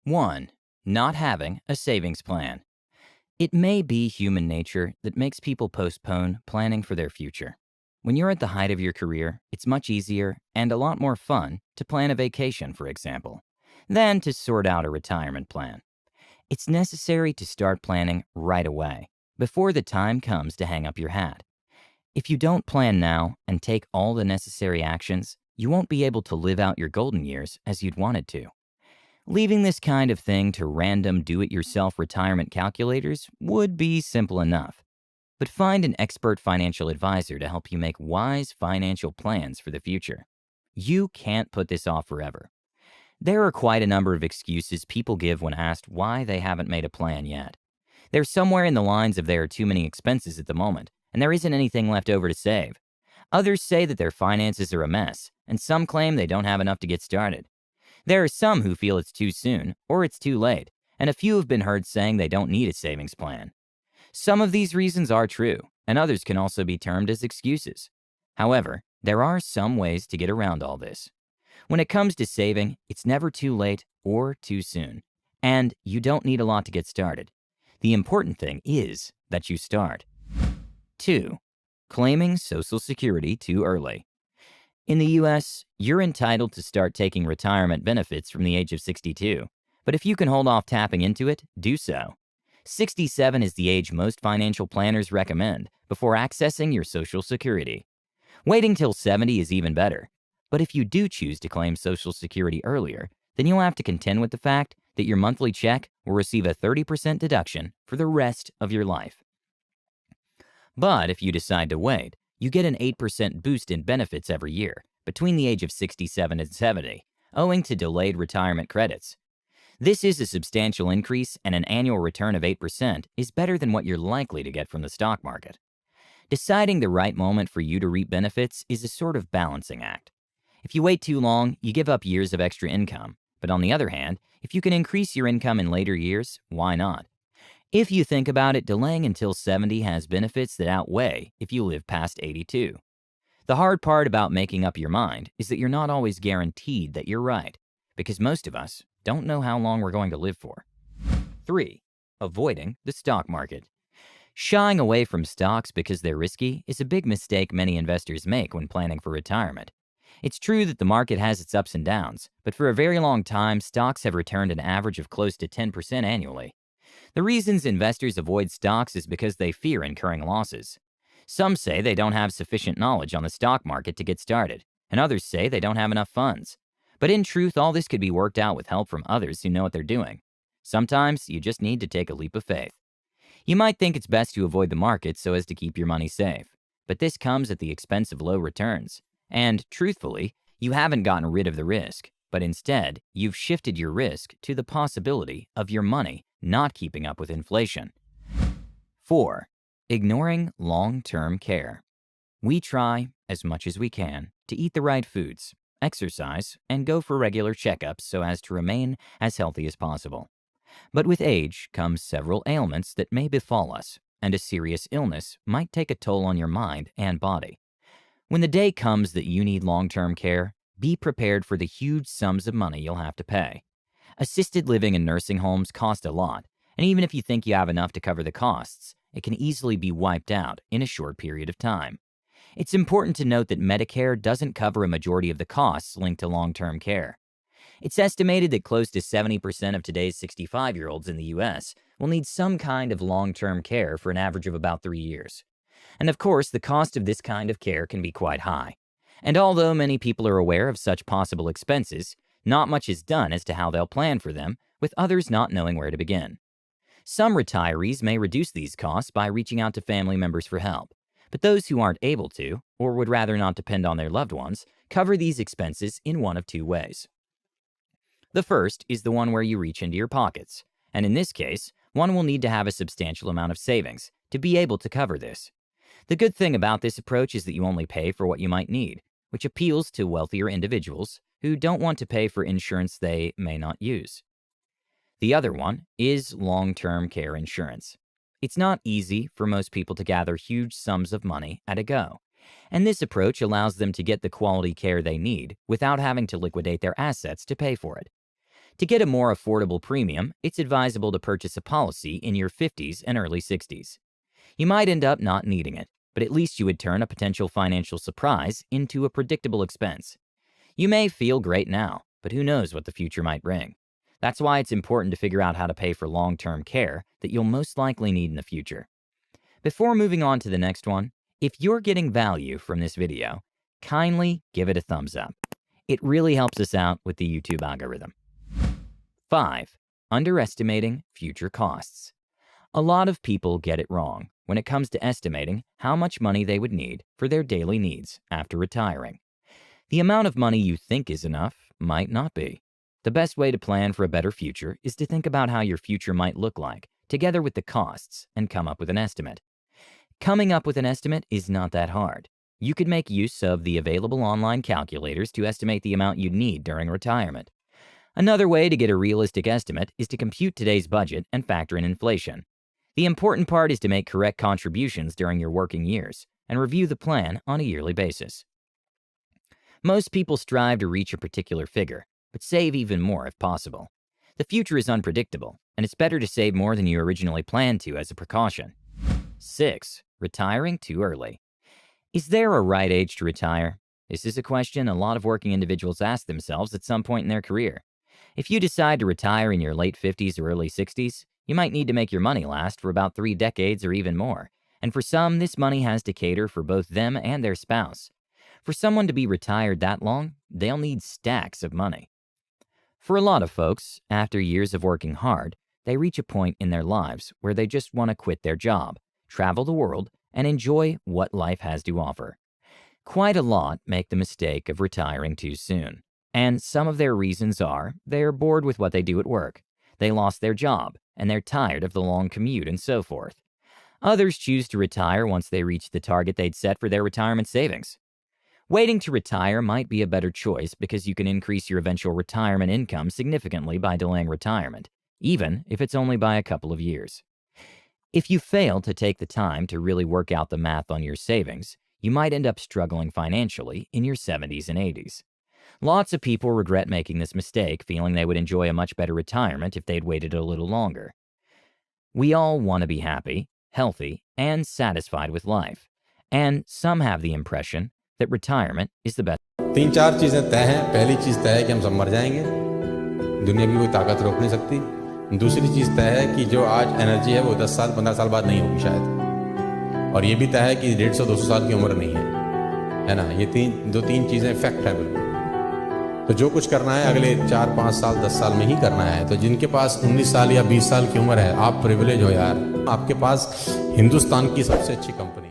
1. Not having a savings plan. It may be human nature that makes people postpone planning for their future. When you're at the height of your career, it's much easier and a lot more fun to plan a vacation, for example, than to sort out a retirement plan. It's necessary to start planning right away, before the time comes to hang up your hat. If you don't plan now and take all the necessary actions, you won't be able to live out your golden years as you'd wanted to. Leaving this kind of thing to random do-it-yourself retirement calculators would be simple enough. But find an expert financial advisor to help you make wise financial plans for the future. You can't put this off forever. There are quite a number of excuses people give when asked why they haven't made a plan yet. They're somewhere in the lines of there are too many expenses at the moment, and there isn't anything left over to save. Others say that their finances are a mess, and some claim they don't have enough to get started. There are some who feel it's too soon or it's too late, and a few have been heard saying they don't need a savings plan. Some of these reasons are true, and others can also be termed as excuses. However, there are some ways to get around all this. When it comes to saving, it's never too late or too soon, and you don't need a lot to get started. The important thing is that you start. 2. Claiming Social Security too early. In the US, you're entitled to start taking retirement benefits from the age of 62, but if you can hold off tapping into it, do so. 67 is the age most financial planners recommend before accessing your Social Security. Waiting till 70 is even better, but if you do choose to claim Social Security earlier, then you'll have to contend with the fact that your monthly check will receive a 30% deduction for the rest of your life. But if you decide to wait, you get an 8% boost in benefits every year between the age of 67 and 70, owing to delayed retirement credits. This is a substantial increase, and an annual return of 8% is better than what you're likely to get from the stock market. Deciding the right moment for you to reap benefits is a sort of balancing act. If you wait too long, you give up years of extra income. But on the other hand, if you can increase your income in later years, why not? If you think about it, delaying until 70 has benefits that outweigh if you live past 82. The hard part about making up your mind is that you're not always guaranteed that you're right, because most of us don't know how long we're going to live for. 3. Avoiding the stock market. Shying away from stocks because they're risky is a big mistake many investors make when planning for retirement. It's true that the market has its ups and downs, but for a very long time, stocks have returned an average of close to 10% annually. The reasons investors avoid stocks is because they fear incurring losses. Some say they don't have sufficient knowledge on the stock market to get started, and others say they don't have enough funds. But in truth, all this could be worked out with help from others who know what they're doing. Sometimes you just need to take a leap of faith. You might think it's best to avoid the market so as to keep your money safe, but this comes at the expense of low returns. And truthfully, you haven't gotten rid of the risk, but instead, you've shifted your risk to the possibility of your money not keeping up with inflation. 4. Ignoring long-term care. We try, as much as we can, to eat the right foods, exercise, and go for regular checkups so as to remain as healthy as possible. But with age comes several ailments that may befall us, and a serious illness might take a toll on your mind and body. When the day comes that you need long-term care, be prepared for the huge sums of money you'll have to pay. Assisted living and nursing homes cost a lot, and even if you think you have enough to cover the costs, it can easily be wiped out in a short period of time. It's important to note that Medicare doesn't cover a majority of the costs linked to long-term care. It's estimated that close to 70% of today's 65-year-olds in the US will need some kind of long-term care for an average of about 3 years. And of course, the cost of this kind of care can be quite high. And although many people are aware of such possible expenses, not much is done as to how they'll plan for them, with others not knowing where to begin. Some retirees may reduce these costs by reaching out to family members for help, but those who aren't able to, or would rather not depend on their loved ones, cover these expenses in one of two ways. The first is the one where you reach into your pockets, and in this case, one will need to have a substantial amount of savings to be able to cover this. The good thing about this approach is that you only pay for what you might need, which appeals to wealthier individuals who don't want to pay for insurance they may not use. The other one is long-term care insurance. It's not easy for most people to gather huge sums of money at a go, and this approach allows them to get the quality care they need without having to liquidate their assets to pay for it. To get a more affordable premium, it's advisable to purchase a policy in your 50s and early 60s. You might end up not needing it, but at least you would turn a potential financial surprise into a predictable expense. You may feel great now, but who knows what the future might bring. That's why it's important to figure out how to pay for long-term care that you'll most likely need in the future. Before moving on to the next one, if you're getting value from this video, kindly give it a thumbs up. It really helps us out with the YouTube algorithm. 5. Underestimating future costs. A lot of people get it wrong when it comes to estimating how much money they would need for their daily needs after retiring. The amount of money you think is enough might not be. The best way to plan for a better future is to think about how your future might look like, together with the costs, and come up with an estimate. Coming up with an estimate is not that hard. You could make use of the available online calculators to estimate the amount you'd need during retirement. Another way to get a realistic estimate is to compute today's budget and factor in inflation. The important part is to make correct contributions during your working years and review the plan on a yearly basis. Most people strive to reach a particular figure, but save even more if possible. The future is unpredictable, and it's better to save more than you originally planned to as a precaution. 6. Retiring too early. Is there a right age to retire? This is a question a lot of working individuals ask themselves at some point in their career. If you decide to retire in your late 50s or early 60s, you might need to make your money last for about 3 decades or even more. And for some, this money has to cater for both them and their spouse. For someone to be retired that long, they'll need stacks of money. For a lot of folks, after years of working hard, they reach a point in their lives where they just want to quit their job, travel the world, and enjoy what life has to offer. Quite a lot make the mistake of retiring too soon. And some of their reasons are they're bored with what they do at work, they lost their job, and they're tired of the long commute and so forth. Others choose to retire once they reach the target they'd set for their retirement savings. Waiting to retire might be a better choice because you can increase your eventual retirement income significantly by delaying retirement, even if it's only by a couple of years. If you fail to take the time to really work out the math on your savings, you might end up struggling financially in your 70s and 80s. Lots of people regret making this mistake, feeling they would enjoy a much better retirement if they'd waited a little longer. We all want to be happy, healthy, and satisfied with life, and some have the impression that retirement is the best. 3-4 चीजें तय हैं। पहली चीज तय है कि हम सब मर जाएंगे, दुनिया की कोई ताकत रोक नहीं सकती। दूसरी चीज तय है कि जो आज एनर्जी है वो 10 साल 15 साल बाद नहीं होगी शायद, और ये भी तय है कि 150-200 साल की उम्र नहीं है ना। ये तीन चीजें फैक्ट है बिल्कुल। तो जो कुछ करना है अगले 4-5 साल 10 साल में ही करना है। तो जिनके पास 19 साल या 20 साल की उम्र है, आप प्रिविलेज हो यार, आपके पास हिंदुस्तान की सबसे अच्छी कंपनी।